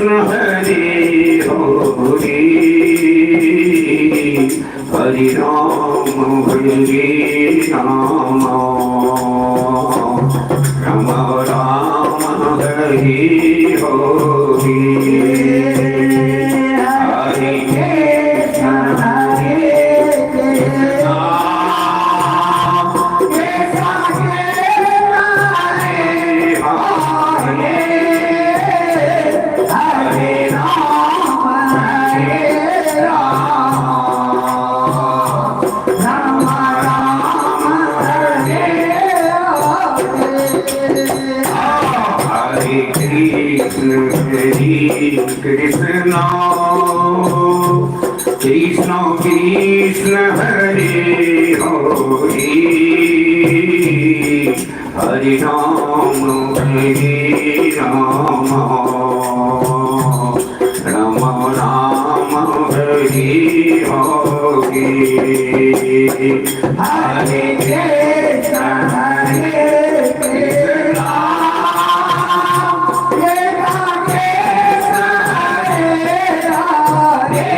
Krishna Hare Hare Hare Ram Ram Ram Hare Krishna Krishna Krishna Hare Hare Hare Ram Ram Ram Hare Hare Hare Krishna Krishna Hare Hare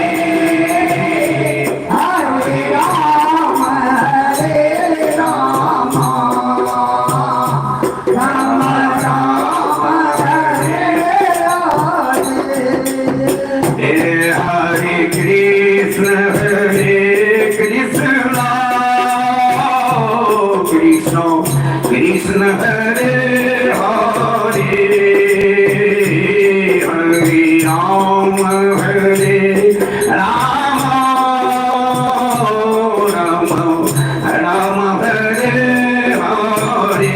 Hare Ram Ram Ram Hare Hare Hare Krishna Hare Krishna Krishna Krishna Hare Hare Hare Ram Ram Ram Hare Hare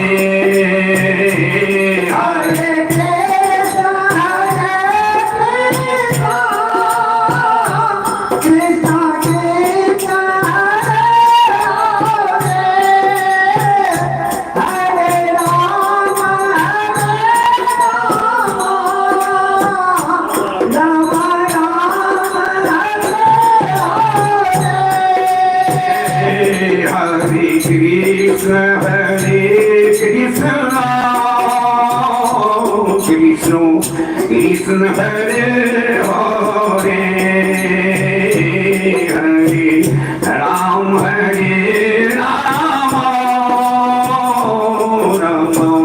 Hare Krishna Hare Krishna Krishna Hare Hare Hare Ram Ram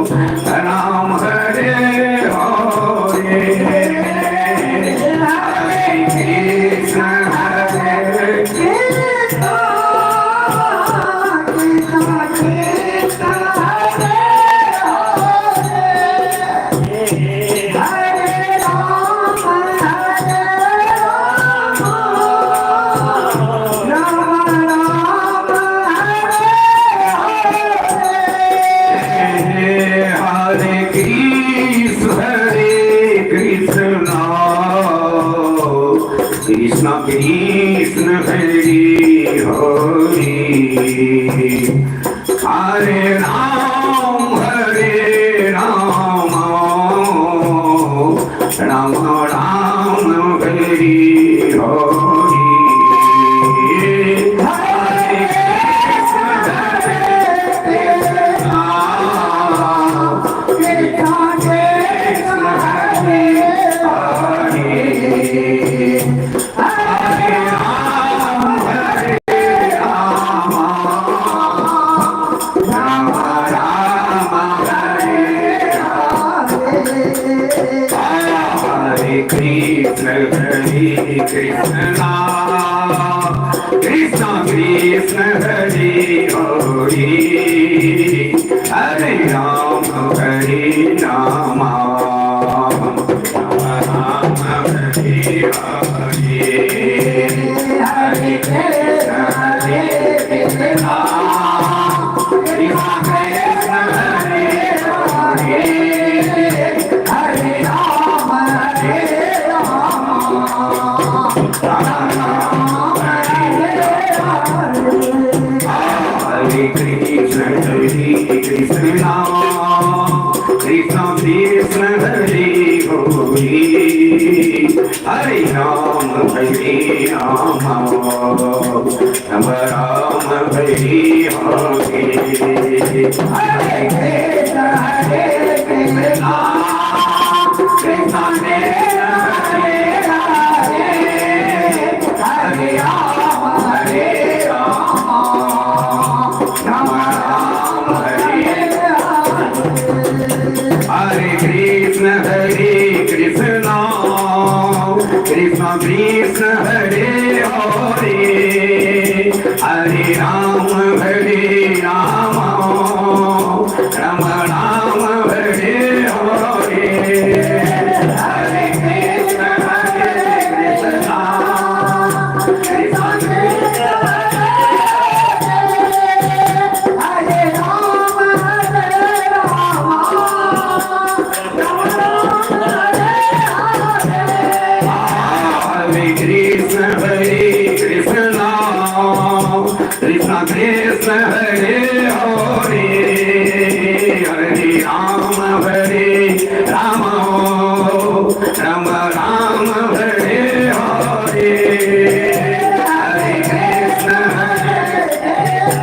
Ram Hare Hare Krishna Hare Krishna Krishna Krishna Hare Hare Hare Ram Ram Hare Hare Hare Krishna Hare Krishna Krishna Krishna Hare Hare Hare Ram Hare Hare Krishna Krishna Krishna Krishna Hare Hare Hare Ram Ram Ram Hare Hare Hare Krishna Krishna Krishna Hare Hare Hare Rama Hare Rama Rama Rama Hare Hare Krishna Krishna Krishna Hare Hare Hare Rama Hare Rama Rama Rama Hare Hare Hare Krishna Krishna Krishna Krishna Hare Rama Hare Rama Rama Rama Hare Hare Krishna Krishna Krishna Krishna Hare Hare Hare Rama Hare Rama Rama Rama Hare Hare Hare Krishna Hare Rama Hare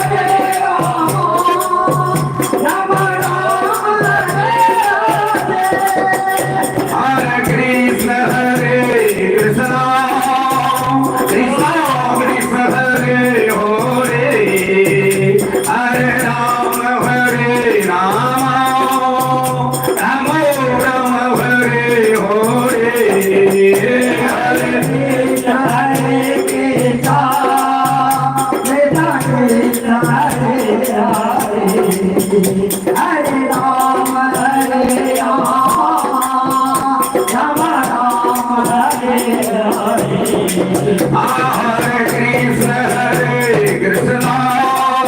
Rama Hare Krishna Krishna Krishna Krishna Hare Hare Hare Rama Hare Rama Rama Rama Hare Hare Hare Krishna Krishna Krishna Krishna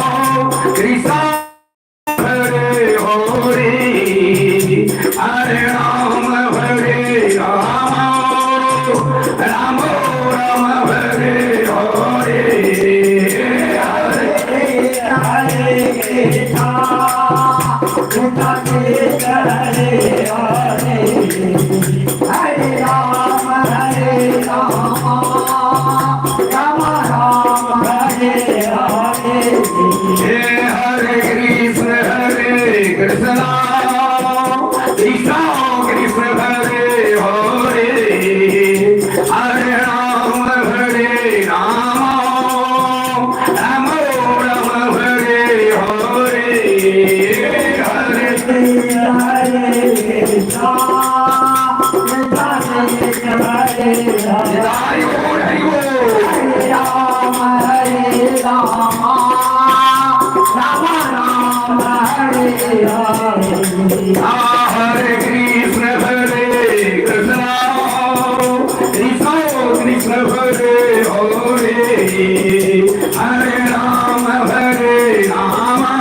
Hare Hare Hare Rama Hare Rama Rama Rama Hare Hare Hare Krishna Krishna Krishna Hare Hare Hare Rama Hare Rama Rama Rama Hare Hare Hare Krishna Krishna Krishna Krishna Hare Hare Hare Rama Hare Rama Rama Rama Hare Hare Hare Krishna Krishna Krishna Krishna Hare Hare Hare Rama Hare Rama Rama Rama Hare Hare Hare Krishna Krishna Hare Krishna Krishna Krishna Krishna Hare Hare Hare Rama Hare Rama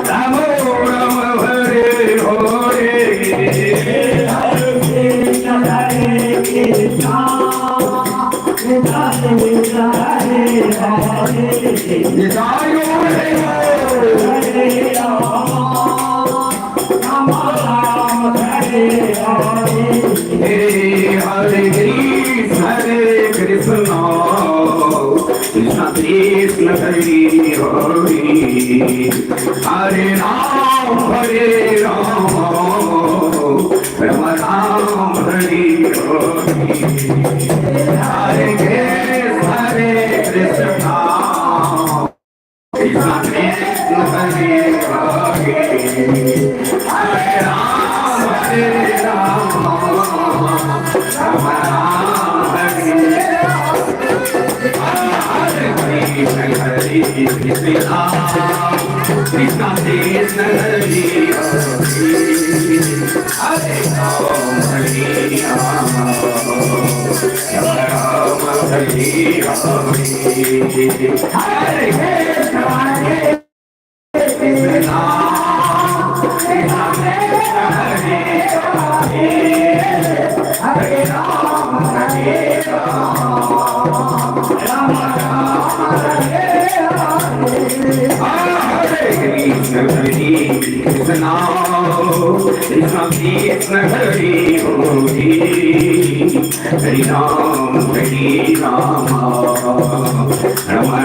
Rama Rama Hare Hare Hare Krishna Krishna Krishna Krishna Hare Hare Hare Rama Rama Rama Hare Hare Hare Krishna Krishna Krishna Krishna Hare Hare Hare Rama Hare Rama Rama Rama Hare Hare Krishna Krishna Krishna Krishna Hare Hare Hare Rama Hare Rama Rama Rama Hare Hare Krishna Krishna Krishna Krishna Hare Hare Rama Hare Rama Rama Rama Hare Hare Hare Krishna Krishna Krishna Hare Hare Rama Hare Rama Rama Rama Hare Hare Hare Krishna Krishna Krishna Krishna Hare Hare Hare Ram Rama Rama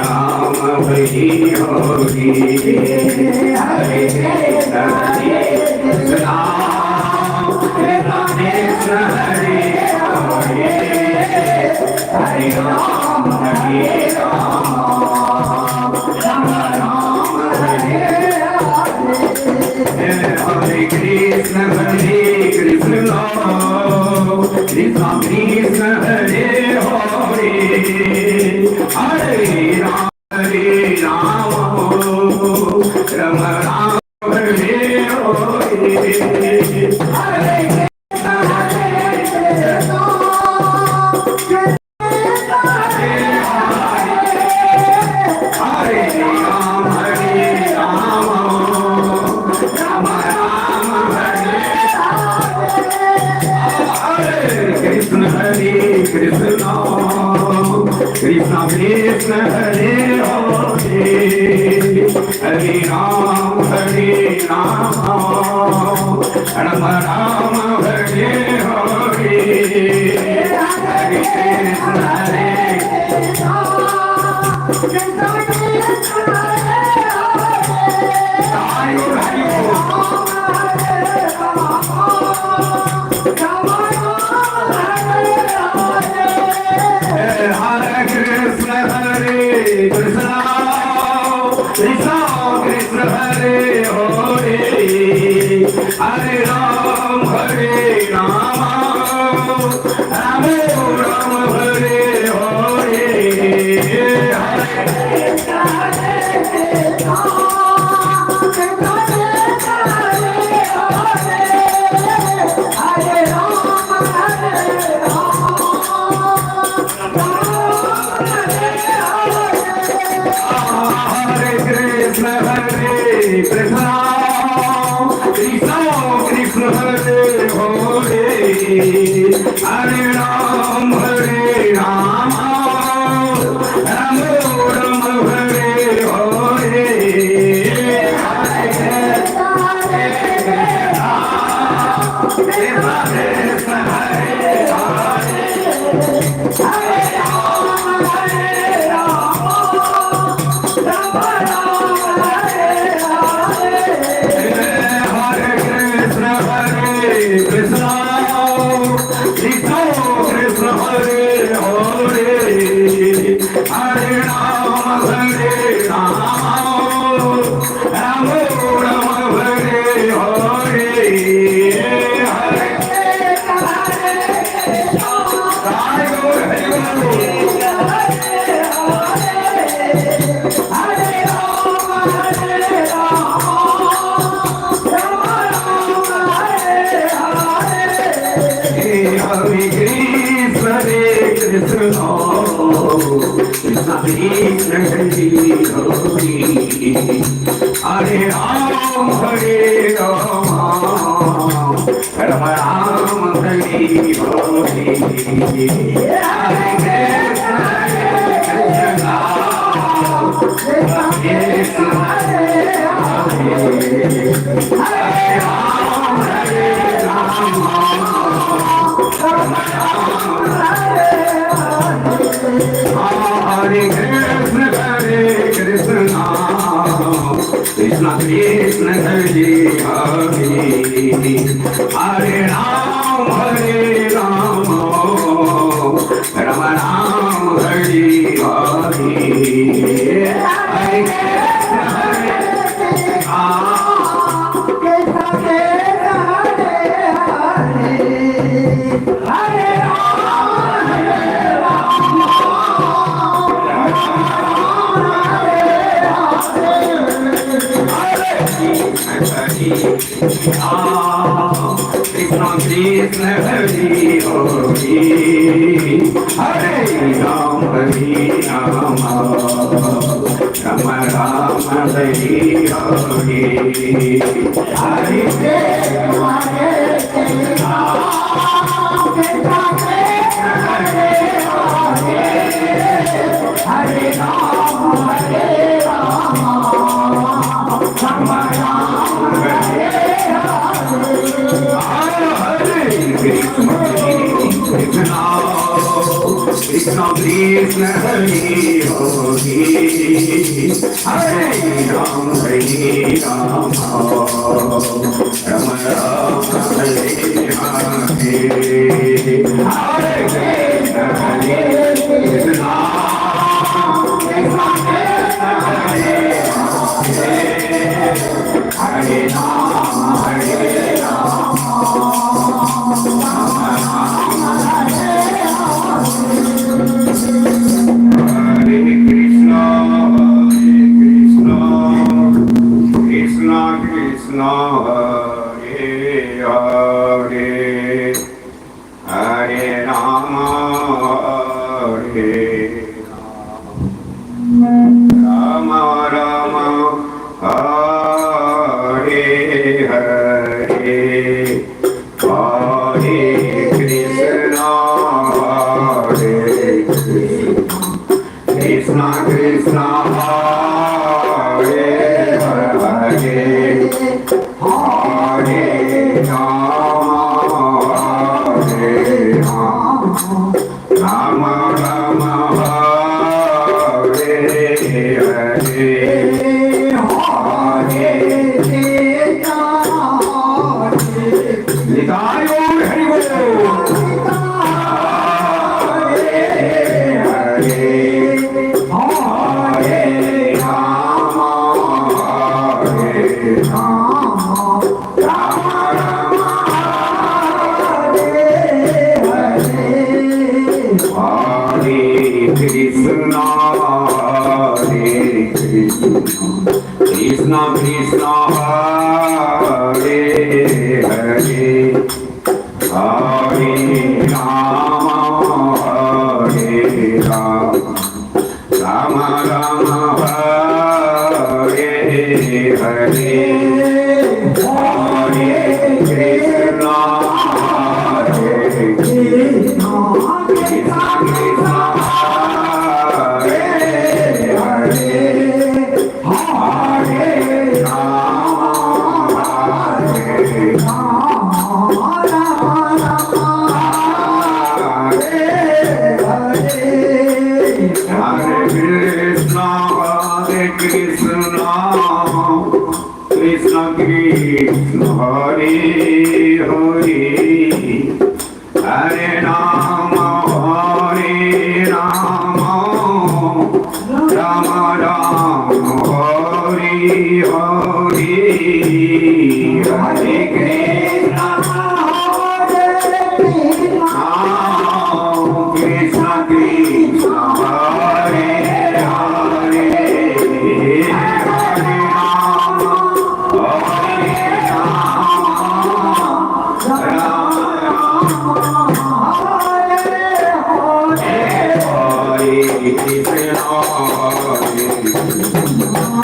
Hare Hare Hare Krishna Krishna Krishna Krishna Hare Hare Hare Ram Rama Rama Hare Hare Krishna Krishna Krishna Krishna Hare Hare Hare Ram Rama Rama Hare Hare Krishna Krishna Hare Hare Hare Ram Rama Rama Hare Hare Hare Krishna Krishna Krishna Hare Hare Hare Ram Rama Rama Rama Hare Hare Krishna Krishna Krishna Hare Hare Hare Ram Rama Rama Rama Hare Hare Krishna Krishna Hare Krishna Krishna Hare Hare Ram Rama Rama Hare Hare Krishna Krishna Hare Hare Hare Ram Rama Rama Hare Hare Hare Krishna Hare Hare Krishna Krishna Hare Hare Hare Ram Rama Rama Hare Hare Hare Krishna Krishna Hare Hare Hare Ram Rama Rama Hare Hare Hare Krishna Krishna Hare Rama Krishna Krishna Hare Hare Hare Rama Rama Hare Hare Krishna Krishna Hare Hare Hare Rama Hare Rama Rama Rama Hare Hare Hare Krishna Hare Krishna Krishna Krishna Hare Hare Krishna Krishna Hare Hare Hare Rama Hare Rama Rama Rama Hare Hare Hare Krishna Krishna Krishna Hare Hare Krishna Krishna Hare Hare Hare Rama Hare Rama Rama Rama Hare Hare Hare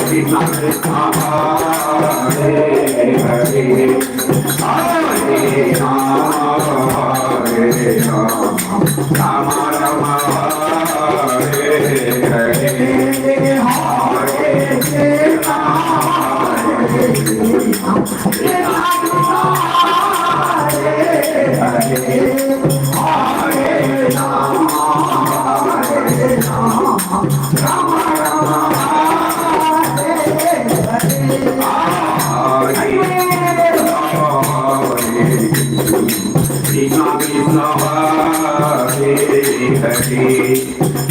Krishna Krishna Hare Hare Hare Rama Hare Rama Rama Rama Krishna Krishna Hare Hare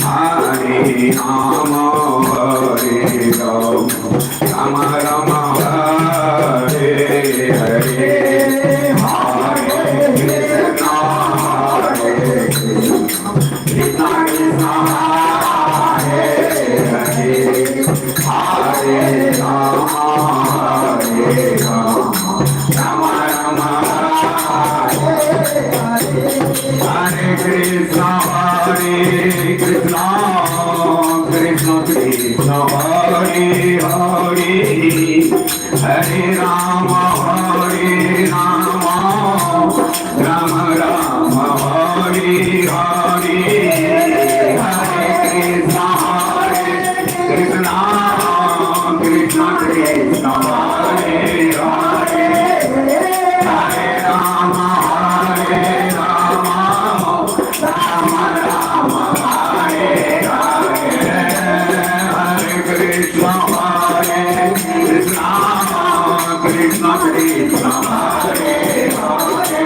Hare Rama Hare Rama Rama Rama Hare Hare Hare Krishna Hare Krishna Krishna Krishna Hare Hare Hare Rama Hare Rama Krishna Krishna Krishna Hare Hare Hare Rama Rama Rama Hare Hare Hare Krishna Krishna Krishna Hare Hare Hare Rama Rama Rama Hare Hare Hare Krishna Krishna Krishna Hare Hare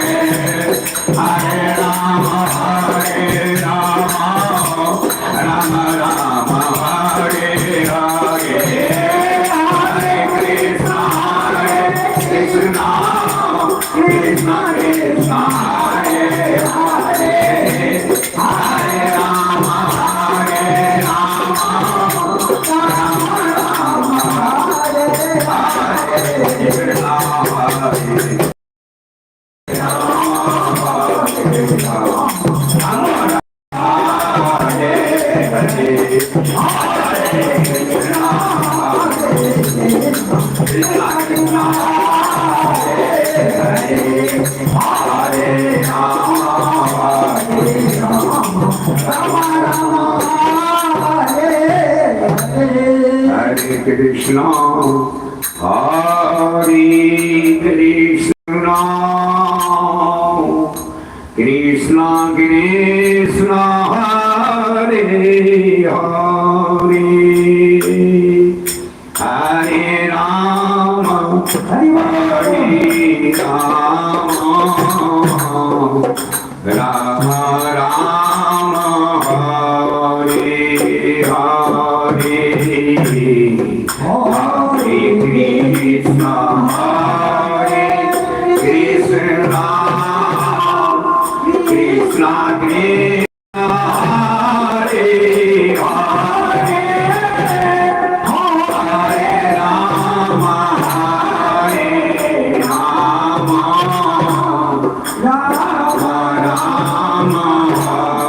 Hare Rama Rama Rama Hare Hare Hare Krishna Krishna Krishna Hare Hare Hare Rama Rama Hare Krishna, Hare Krishna, Krishna Krishna, Hare Hare, Hare Rama, Rama Rama Hare Hare. Hare Krishna, Hare Krishna, Krishna Krishna, Hare Hare, Hare Rama, Rama Rama,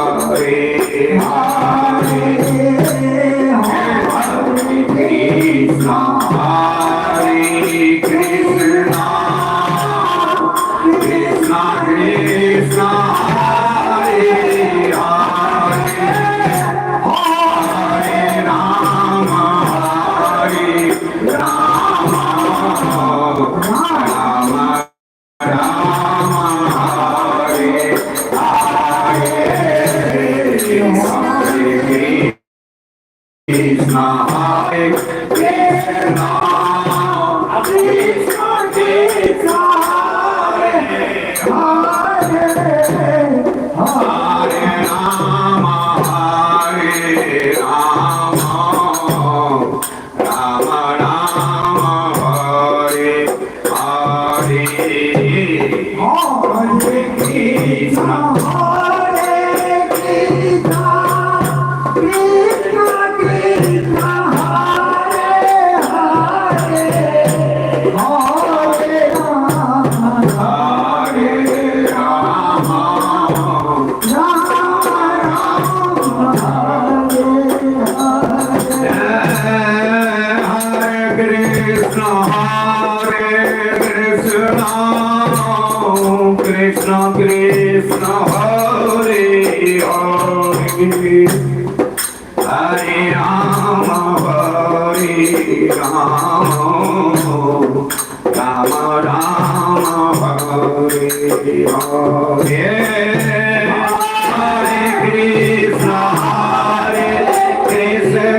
Hare Hare. Krishna, Hare Krishna, Krishna Krishna, Hare Hare, Hare Rama, Rama Rama Hare Hare, Krishna Krishna, Hare Krishna, Krishna Krishna, Hare Hare, Hare Rama, Rama Rama, Hare Hare, Hare Krishna, Hare Krishna, Krishna Krishna, Hare Hare, Hare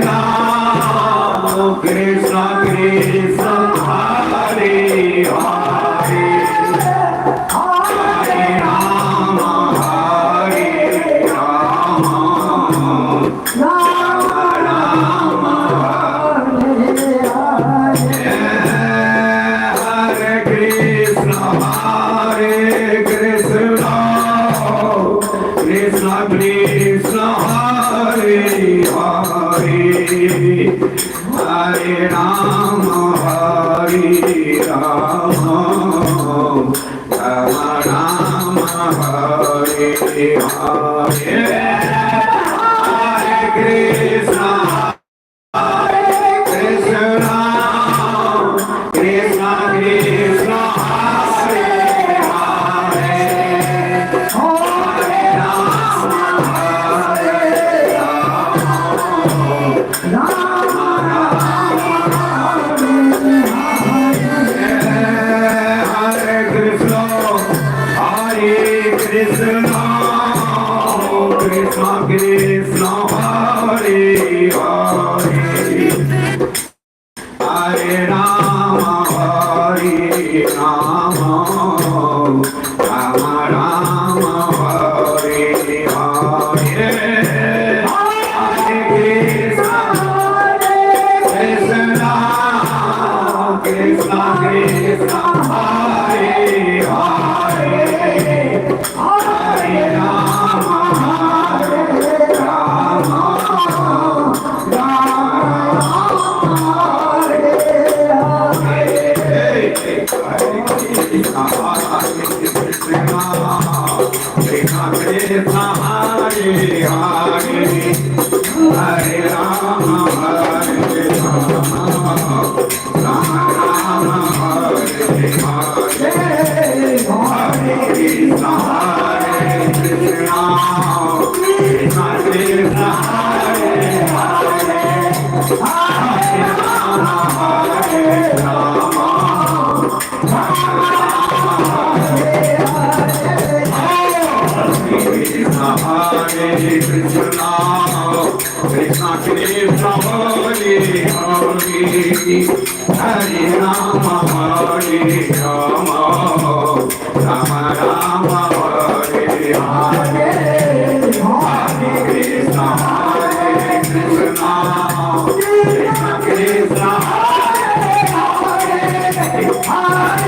Rama, Krishna Krishna, Hare Hare, Hare Rama, Rama Rama, Hare Hare, Hare Krishna, Krishna Krishna, Hare Hare, Hare Rama, Rama Hare Krishna, Krishna Krishna, Hare Hare, Hare Rama, Rama Rama, Hare Hare. Krishna Krishna Hare Hare Hare Rama Rama Krishna Krishna Hare Hare Hare Rama Hare Rama Rama Rama Hare Hare Hare Krishna Krishna Krishna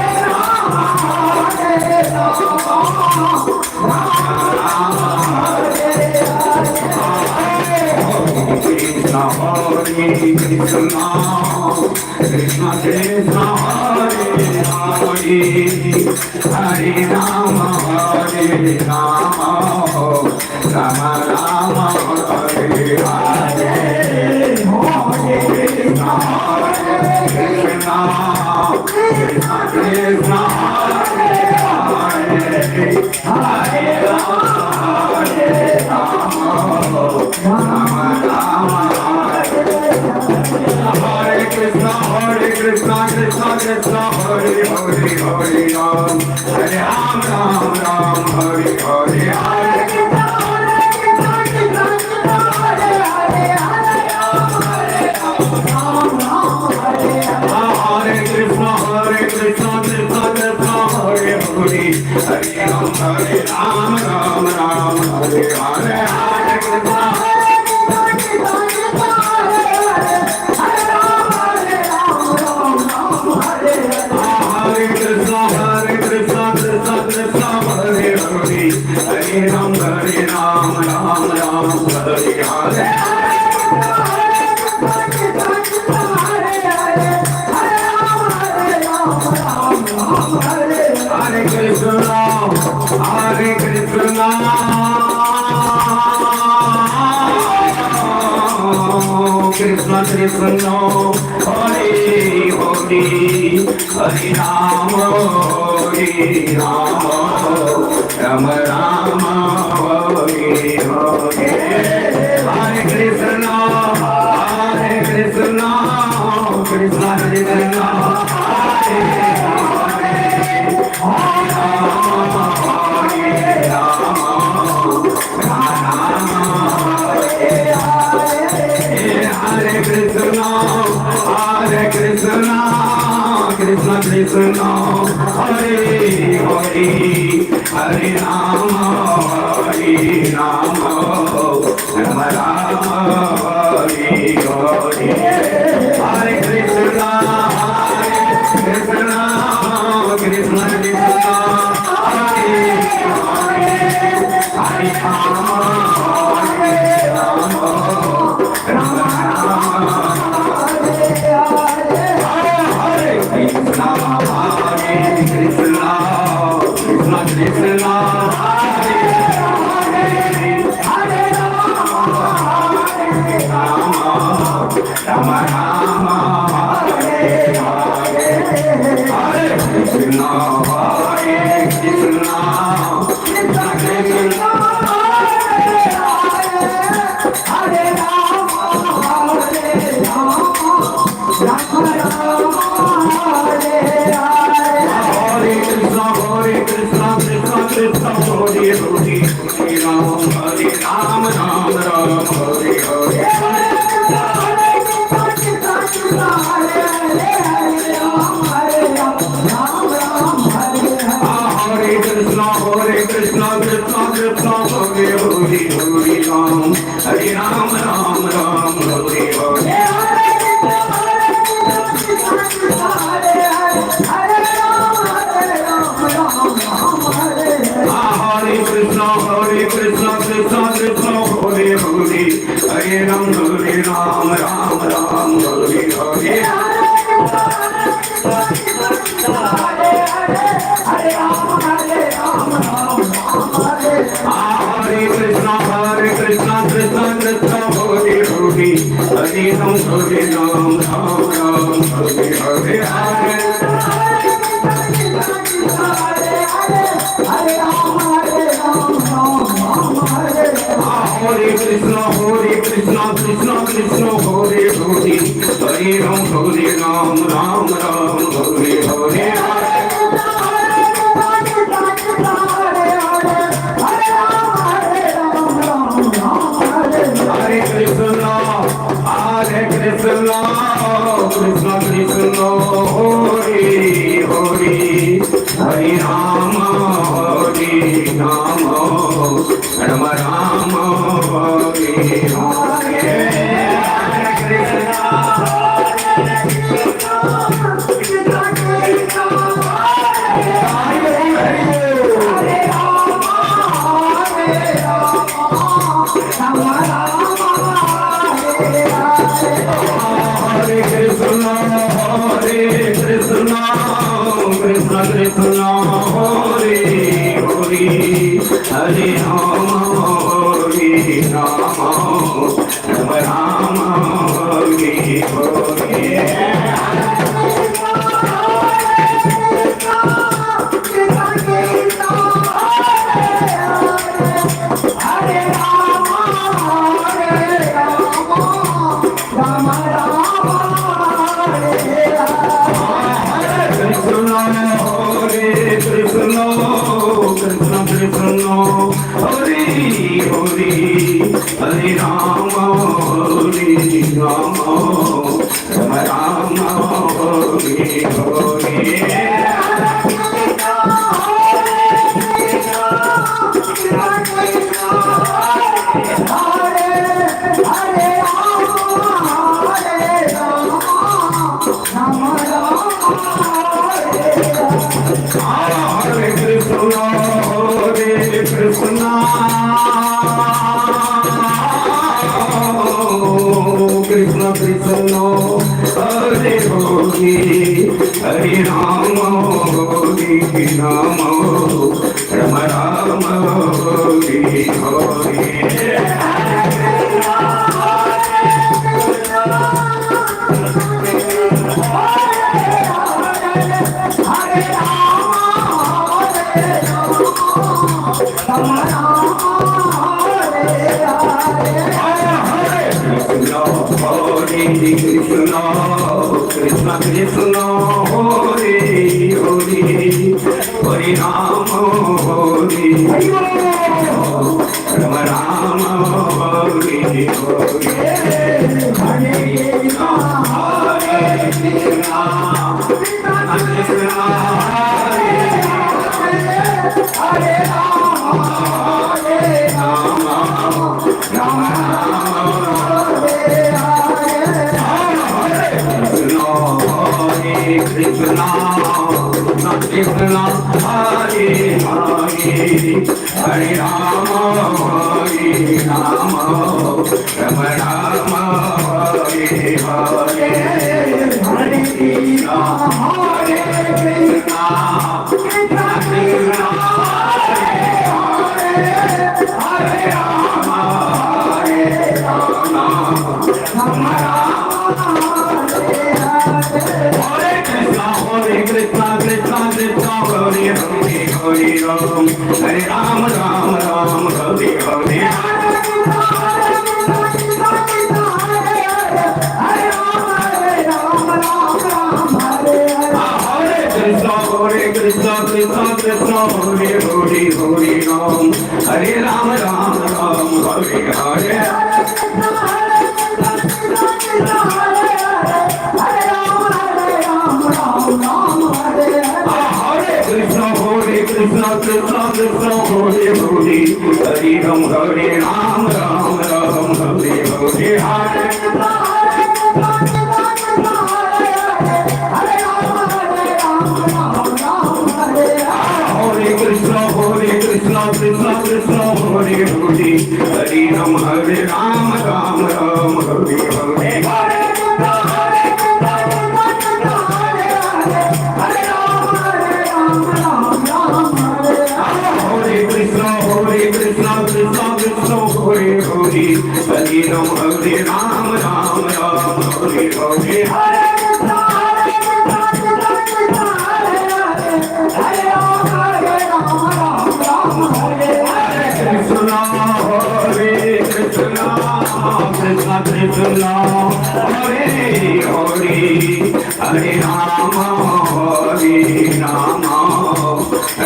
Hare Hare Hare Rama Hare Rama Krishna Krishna Krishna Krishna Hare Hare Hare Rama Hare Rama Rama Rama Hare Hare Hare Krishna Krishna Krishna Krishna Hare Hare Hare Rama Hare Rama Rama Rama Hare Krishna Krishna Krishna Hare Hare Hare Ram Hare Ram Ram Ram Hare Hare Hare Krishna Hare Krishna Krishna Krishna Hare Hare Hare Ram Hare Ram Ram Ram Hare Hare Hare Krishna Hare Ram Hare Ram Ram Ram Hare Hare Hare Krishna Hare Krishna Krishna Krishna Hare Hare Hare Rama Hare Rama Rama Rama Hare Hare Hare Krishna Krishna Krishna Hare Krishna Krishna Krishna Hare Hare Hare Rama Hare Rama Rama Rama Hare Hare Hare Krishna Krishna Krishna Krishna Hare Hare Hare Rama Hare Rama Rama Rama Krishna Hare Krishna Krishna Krishna Hare Hare Hare Rama Hare Rama Rama Rama Hare Hare Hare Krishna Hare Krishna Krishna Krishna Hare Rama Hare Rama Rama Krishna Hare Hare Ram Hare Ram Ram Ram Hare Hare Hare Krishna Krishna Krishna Hare Hare Hare Ram Ram Ram Hare Hare Hare Rama, Rama Rama, Hare Hare. Hare Krishna, Krishna Krishna, Hare Hare, Hare Rama, Rama Rama, Hare Hare. Krishna Krishna, Hare Hare, Hare Rama, Rama Rama, Hare Hare. Hare Krishna, Krishna Krishna, Hare Hare, Hare Rama, Rama Rama, Hare Hare. Krishna, Krishna Krishna, Hare Hare, Hare Rama, Rama Rama, Hare Hare. Hare Krishna, Krishna Krishna, Hare Rama, Rama Krishna, Krishna, Hare Hare, Hare Rama, Rama Rama, Hare Hare. Hare Krishna, Krishna, Krishna Krishna, Hare Rama, Rama Rama, Hare Krishna, Krishna Krishna, Hare Hare, Hare Ram, Hare Ram, Ram Ram, Hare Hare. Krishna Krishna Krishna, Hare Hare, Hare Ram, Hare Ram, Ram Ram, Hare Hare. Krishna Krishna Krishna, Hare Hare, Hare Ram, Hare Ram, Ram Ram, Hare Hare. Krishna Krishna Krishna, Hare Hare, Hare Ram, Hare Ram, Ram Ram, Hare Hare. Krishna Krishna Krishna, Hare Hare, Hare Ram, Hare Ram, Ram Ram, Hare Hare. Krishna Krishna, Hare Hare, Hare Rama,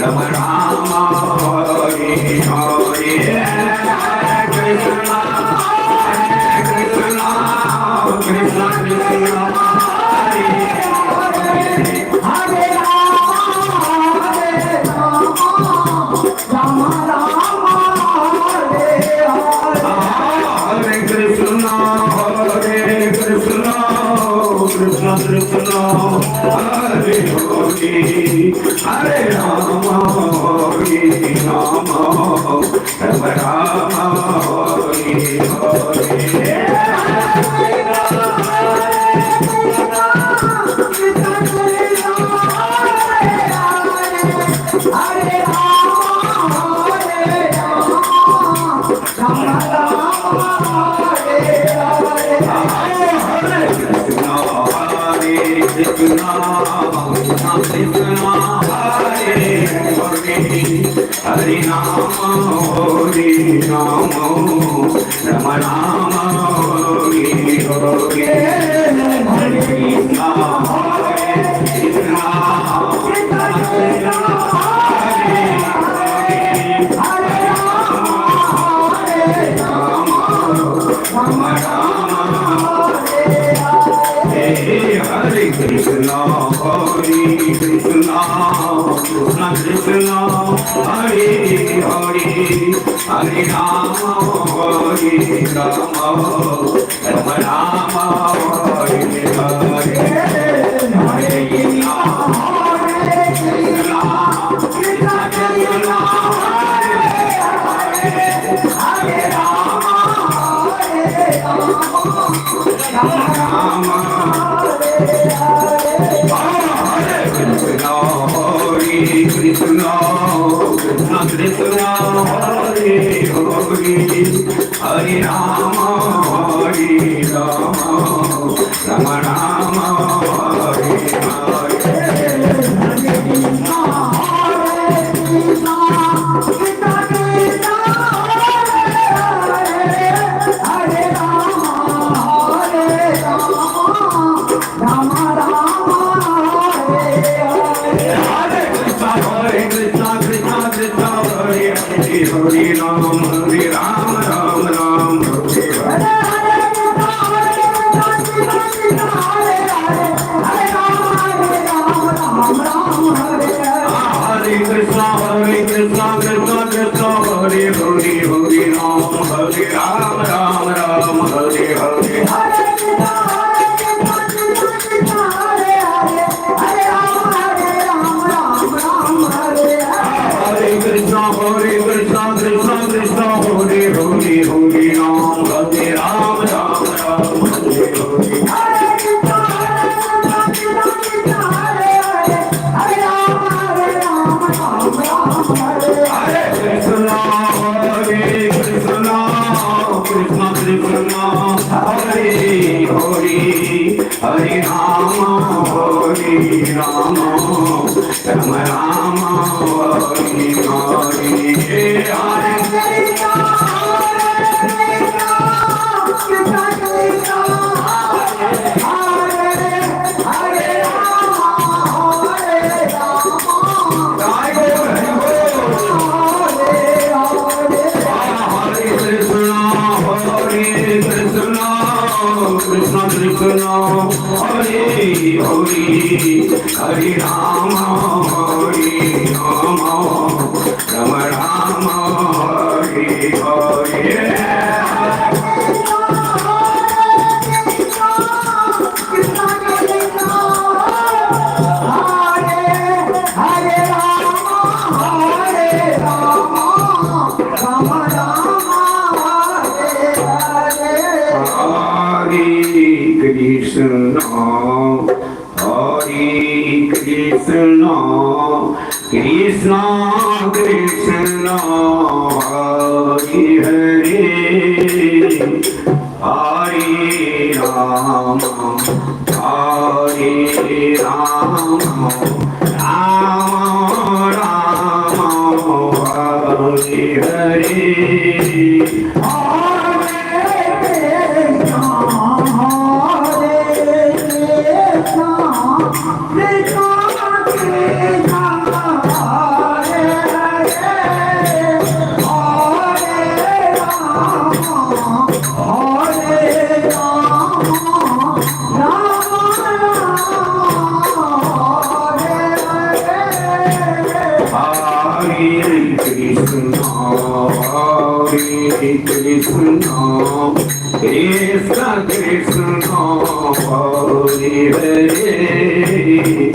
Rama Rama, Hare Hare. Krishna, Krishna, Krishna Krishna, Hare Hare. Hare Rama, Hare Rama, Rama Rama, Hare Hare. Hare Rama, Hare Rama, Rama Rama, Hare Hare. Hare Krishna, Hare Krishna, Krishna Krishna, Hare Hare, Hare Rama, Hare Rama, Rama Rama, Hare Krishna, Hare Krishna, Krishna Krishna, Hare Hare, Hare Rama, Hare Rama, Rama Rama, Hare Hare. Hare Krishna, Hare Krishna, Krishna Krishna, Hare Hare, Hare Rama, Hare Rama, Rama Rama, Hare Krishna, Hare Krishna, Krishna Krishna, Hare Hare, Hare Rama, Hare Rama, Rama Rama, Hare Hare. Hare Ram, Hare Ram, Ram Ram, Hare Hare. Hare Krishna, Hare Krishna, Krishna Krishna, Hare Hare, Hare Ram, Hare Ram, Ram Ram, Hare Hare. Hare Krishna, Hare Krishna, Krishna Krishna, Hare Hare, Hare Ram, Hare Ram, Ram Ram, Hare Hare. Hare Krishna, Hare Krishna, Krishna Krishna, Hare Hare, Hare Rama, Hare Rama, Rama Rama, Hare Hare. Hare Krishna Krishna, Hare Hare, Hare Rama, Hare Rama, Rama Rama, Hare Hare. Krishna Krishna, Hare Hare, Hare Rama, Hare Rama, Rama Rama, Hare Hare. Krishna Krishna, Hare Hare,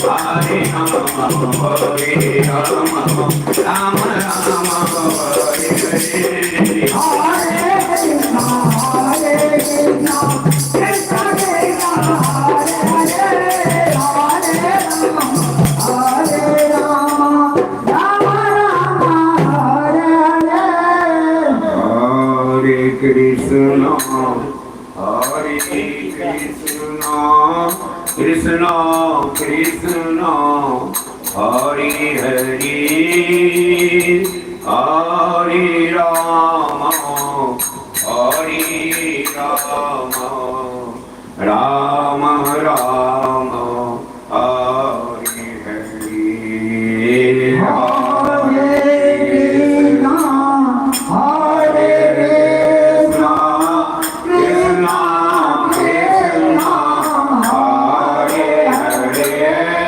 Hare Rama, Hare Hare. Krishna, Hare Krishna, Krishna Krishna, Hare Hare, Hare Rama, Hare Rama, Rama Rama, Hare Hare. Krishna, Krishna Krishna, Hare Hare, Hare Rama,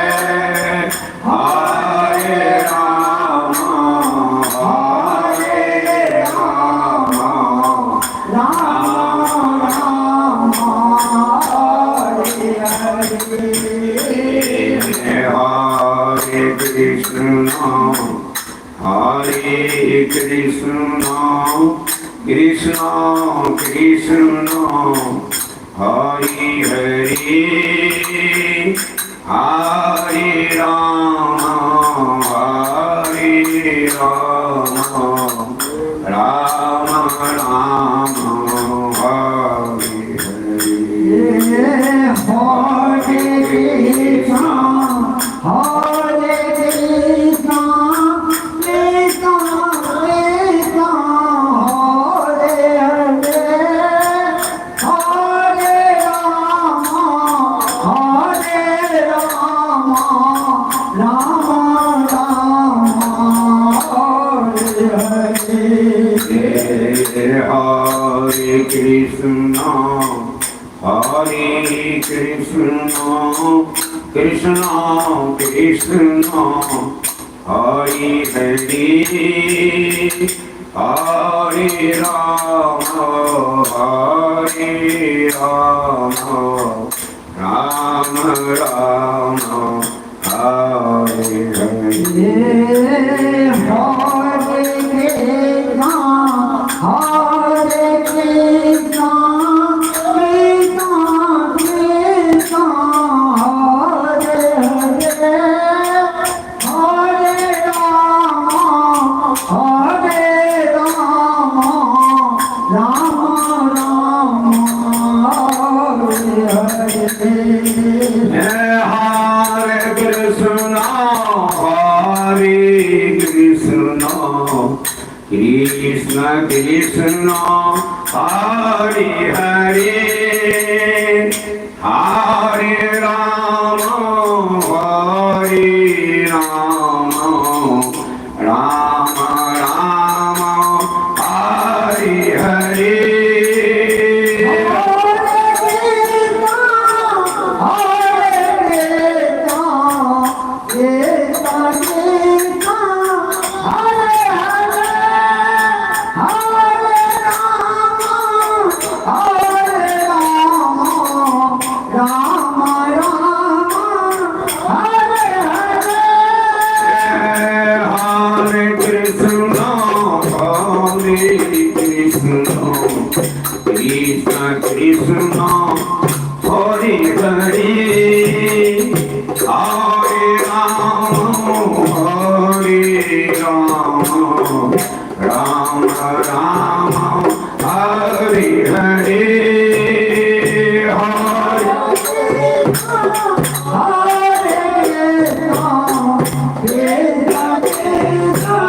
Hare Rama, Rama Rama, Hare Hare. Hare Krishna, Hare Krishna, Krishna Krishna, Hare Hare, Hare Rama, Hare Rama, Rama Rama, Hare Hare. Hare Krishna, Hare Krishna, Krishna Krishna, Hare Hare, Hare Rama, Hare Rama, Rama Rama, Hare Hare. Hare Krishna, Hare Krishna, Krishna Krishna, Hare Hare, Hare Rama, Hare Rama, Rama Rama, Hare Hare. Hare Krishna, Hare Krishna, Krishna Krishna, Hare Hare, Hare Rama, Hare Rama, Rama Rama, Hare Hare. Krishna Krishna,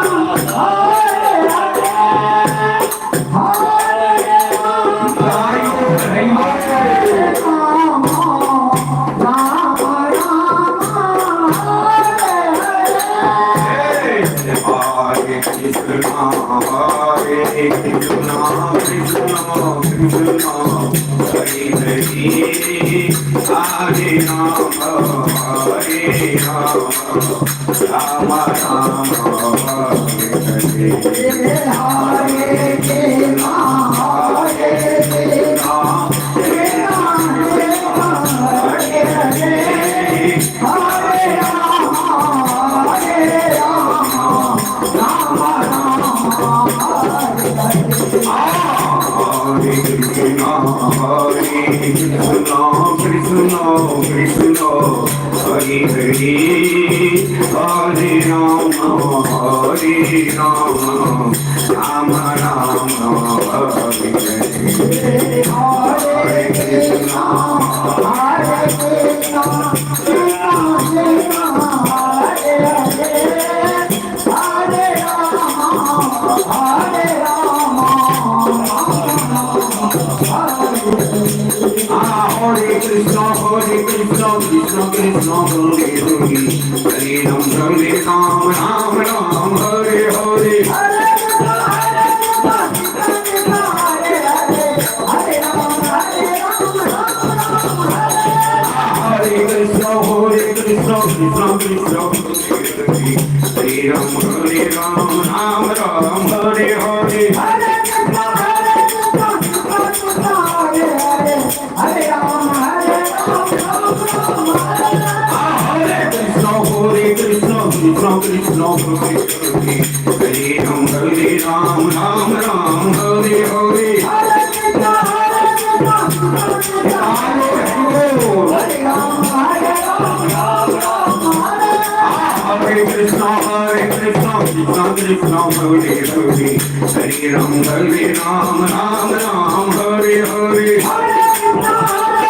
Hare Hare, Hare Rama, Hare Rama, Rama Rama, Hare Hare. Hare Hare Rama, Rama Rama, Hare Hare. Hare Krishna, Hare Krishna, Krishna Krishna, Hare Hare, Hare Rama, Hare Rama, Hare Krishna, Krishna Krishna, Hare Hare, Hare Ram, Ram, Hare Hare. Hare Krishna, Krishna Krishna, Hare Ram, Ram, Hare Hare. Krishna Krishna, Hare Ram, Ram, Hare Hare. Hare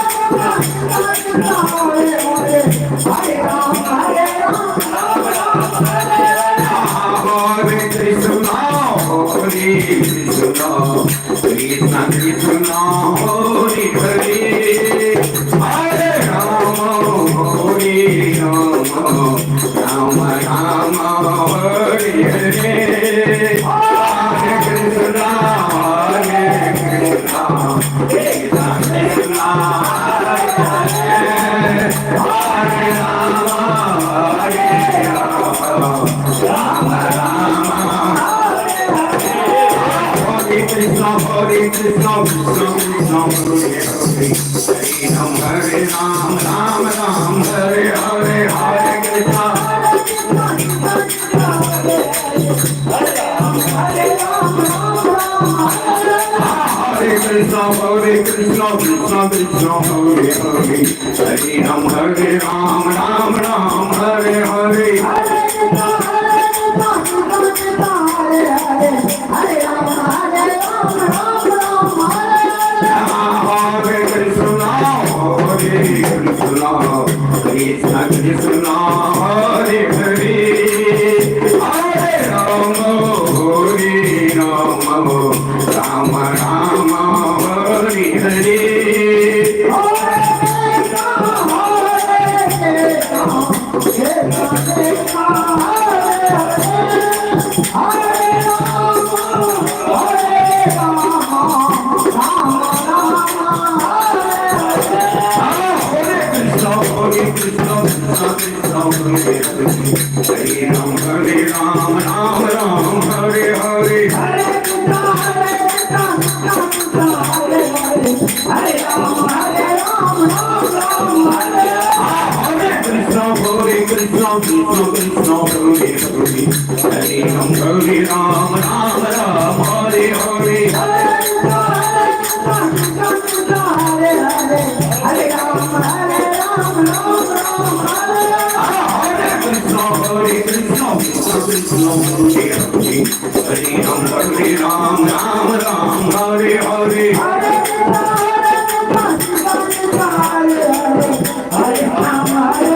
Krishna, Krishna Krishna, Hare Hare, Hare Ram, Ram, Hare Hare. Krishna Krishna, Hare Hare, Hare Rama, Hare Rama, Rama Rama, Hare Hare, Hare Krishna, Krishna Krishna, Hare Hare, Hare Rama, Hare Rama, Rama Rama. Krishna, Krishna, Krishna, Hare Ram, Ram, Hare Hare, Hare Krishna. Hare Krishna, Krishna Krishna, Hare Hare, Hare Ram, Ram, Hare Hare. Krishna Krishna, Hare Hare, Hare Rama, Hare Rama, Rama Rama, Hare Hare. Hare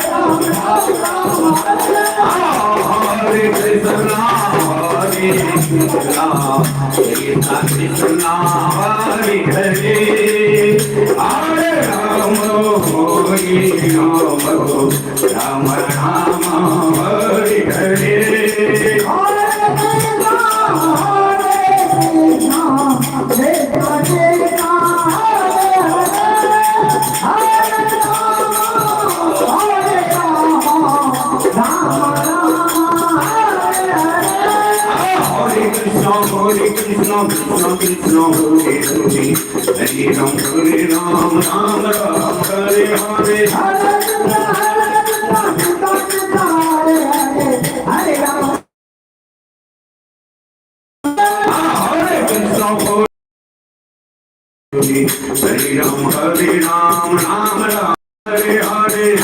Ram, Ram, Hare Hare. Hare Krishna, Krishna Krishna, Hare Hare, Hare Ram, Ram, Hare Hare. Hare Ram, Ram, Hare Hare.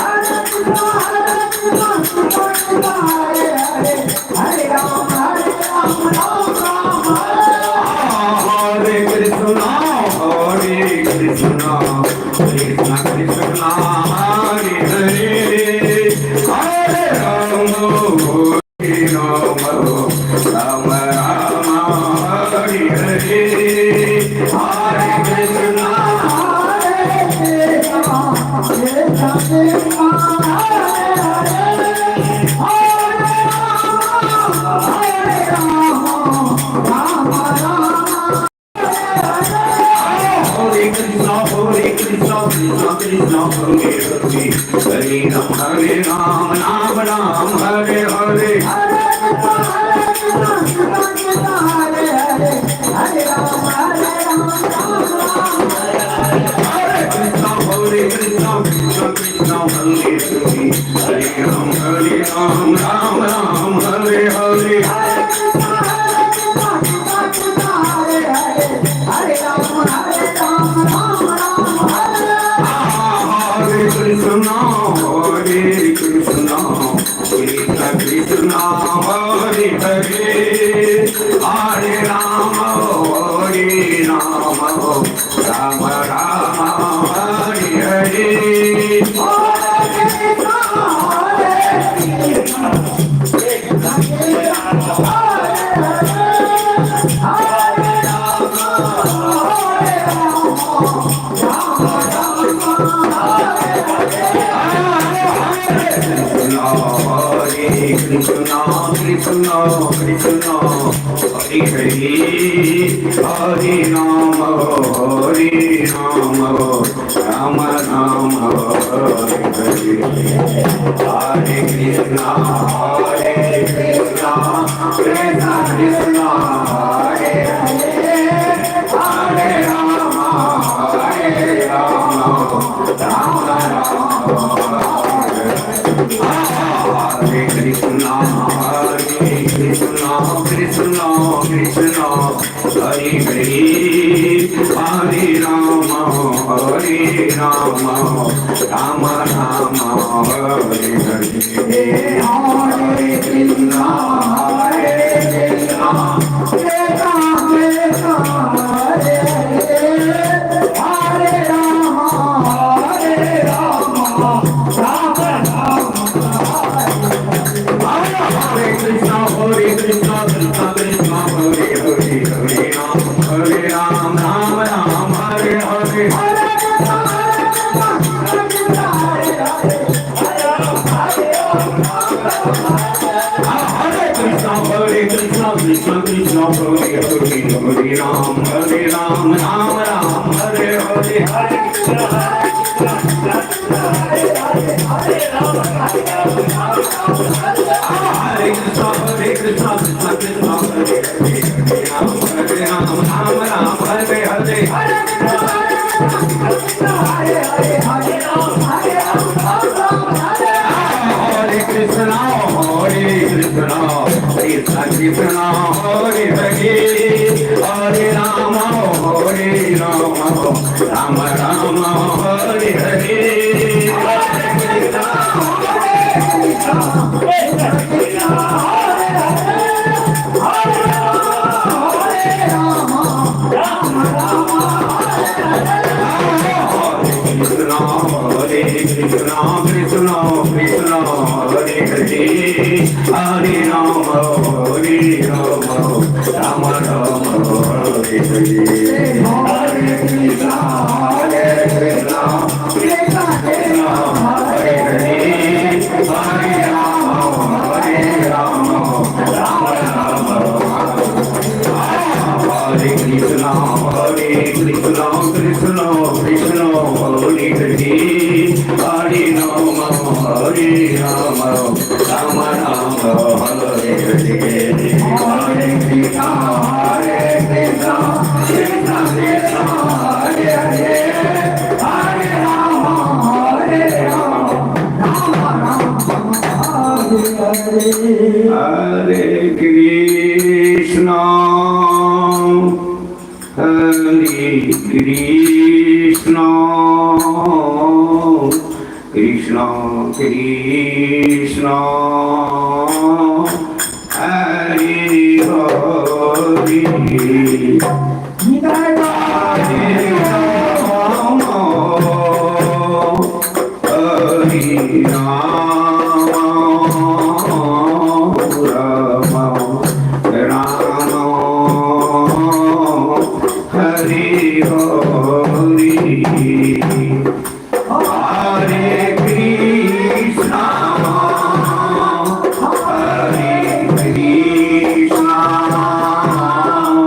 Ram Ram Hare Hare Hare Krishna Krishna Hare Hare Hare Ram Ram Ram Hare Hare Hare Krishna Hare Krishna Krishna Krishna Hare Hare Hare Ram Ram Ram Hare Hare Krishna Krishna Krishna Hare Hare Hare Rama Rama Rama Hare Hare Hare Krishna Krishna Krishna Hare Hare Hare Rama Rama Rama Hare Krishna Krishna Krishna Krishna Hare Hare Hare Rama Rama Rama Hare Hare Hare Krishna Krishna Krishna Hare Hare Ram Ram Hare Hare Krishna Krishna Krishna Hare Ram Ram Ram Hare Hare Hare Krishna Krishna Krishna Krishna Hare Ram Ram Hare Hare Hare Krishna Krishna Krishna Hare Hare Hare Rama Rama Rama Hare Hare Hare Krishna Krishna Krishna Hare Hare Hare Rama Rama Rama Hare Hare Hare Krishna Krishna Krishna Hare Hare Hare Rama Rama Rama Hare Krishna Krishna Krishna Krishna Hare Hare Hare Rama Rama Rama Hare Hare Hare Krishna Krishna Krishna Hare Hare Hare Rama Hare Krishna Krishna Krishna Krishna Hare Hare Hare Rama Hare Rama Rama Hare Hare Hare Krishna Krishna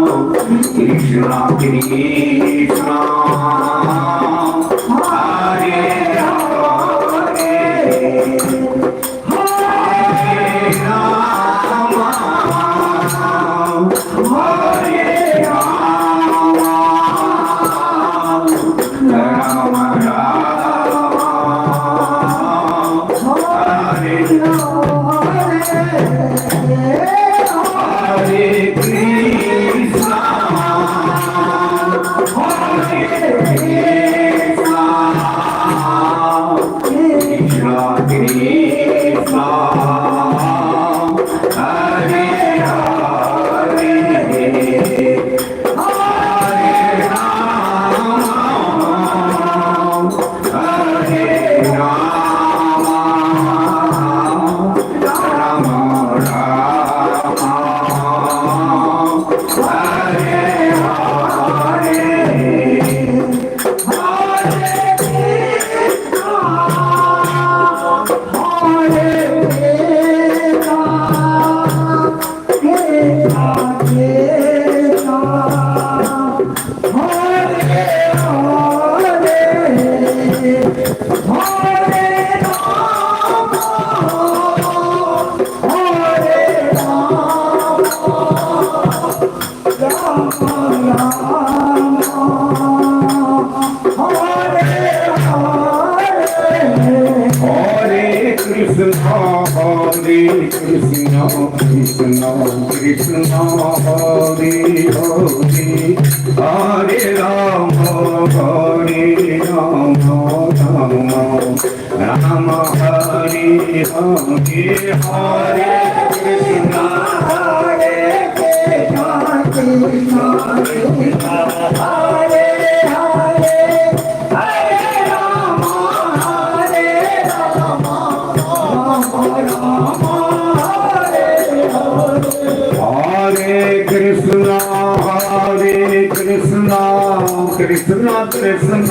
Krishna Krishna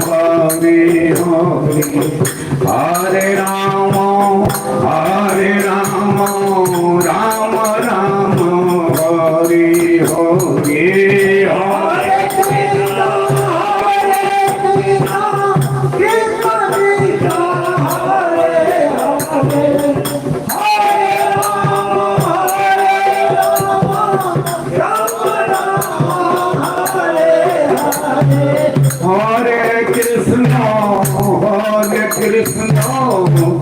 Hare Hare Hare Rama Hare Rama Rama Rama Hare Hare Hare Krishna